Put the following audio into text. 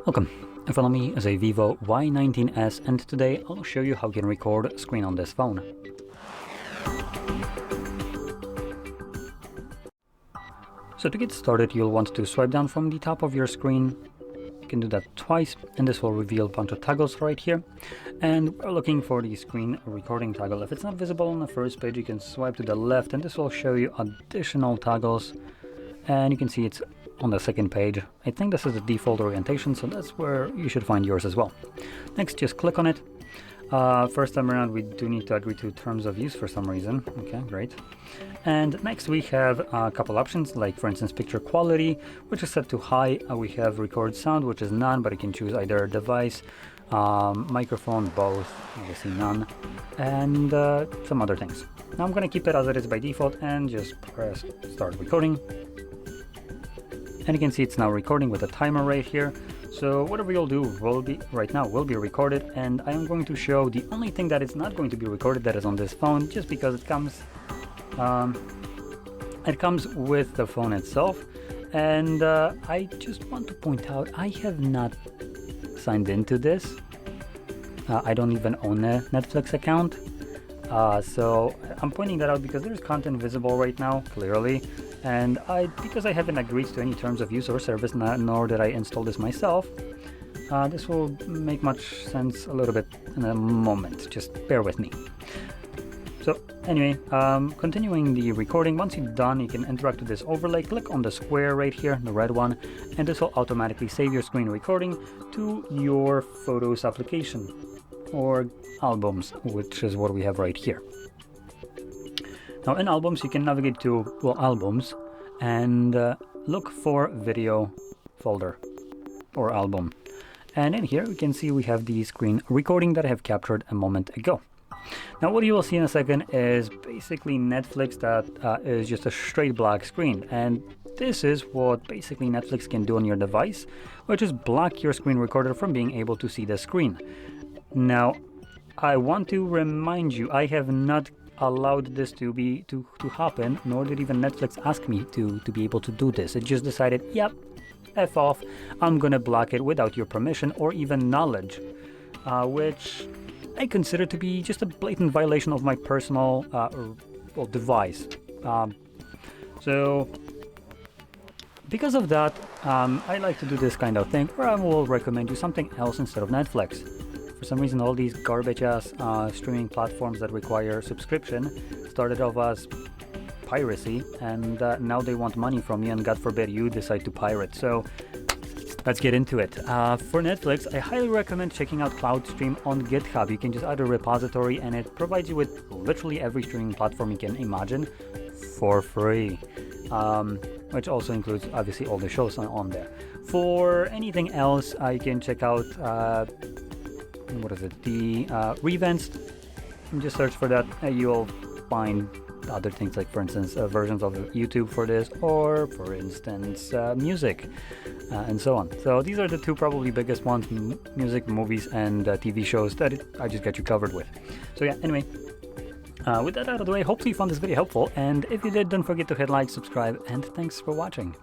Welcome. In front of me is a VIVO Y19s, and today I'll show you how you can record a screen on this phone. So to get started, you'll want to swipe down from the top of your screen. You can do that twice, and this will reveal a bunch of toggles right here. And we're looking for the screen recording toggle. If it's not visible on the first page, you can swipe to the left, and this will show you additional toggles. And you can see it's on the second page. I think this is the default orientation, so that's where you should find yours as well. Next, just click on it. First time around, we do need to agree to terms of use for some reason. Okay, great. And next we have a couple options, like for instance picture quality, which is set to high. We have record sound, which is none, but you can choose either device, microphone, both, obviously none, and some other things. Now I'm going to keep it as it is by default and just press start recording. And you can see it's now recording with a timer right here. So whatever you'll do will be recorded, and I am going to show the only thing that is not going to be recorded that is on this phone, just because it comes with the phone itself. And I just want to point out, I have not signed into this. I don't even own a Netflix account. So I'm pointing that out because there's content visible right now, clearly. And because I haven't agreed to any terms of use or service, nor did I install this myself, this will make much sense a little bit in a moment. Just bear with me. So anyway, continuing the recording, once you're done, you can interact with this overlay. Click on the square right here, the red one, and this will automatically save your screen recording to your Photos application or albums, which is what we have right here. Now in albums, you can navigate to, well, albums, and look for video folder or album. And in here, we can see we have the screen recording that I have captured a moment ago. Now what you will see in a second is basically Netflix that is just a straight black screen. And this is what basically Netflix can do on your device, which is block your screen recorder from being able to see the screen. Now, I want to remind you, I have not allowed this to happen, nor did even Netflix ask me to be able to do this. It just decided, yep, F off, I'm gonna block it without your permission or even knowledge, which I consider to be just a blatant violation of my personal device. So because of that, I like to do this kind of thing where I will recommend you something else instead of Netflix. For some reason, all these garbage-ass streaming platforms that require subscription started off as piracy, and now they want money from you, and God forbid you decide to pirate. So let's get into it. For Netflix, I highly recommend checking out CloudStream on GitHub. You can just add a repository, and it provides you with literally every streaming platform you can imagine for free, which also includes obviously all the shows on there. For anything else, you can check out the Revents. Just search for that, you'll find other things, like for instance versions of YouTube for this, or for instance music, and so on. So these are the two probably biggest ones: music, movies, and TV shows that I just got you covered with. So yeah, anyway, with that out of the way, hopefully you found this video helpful, and if you did, don't forget to hit like, subscribe, and thanks for watching.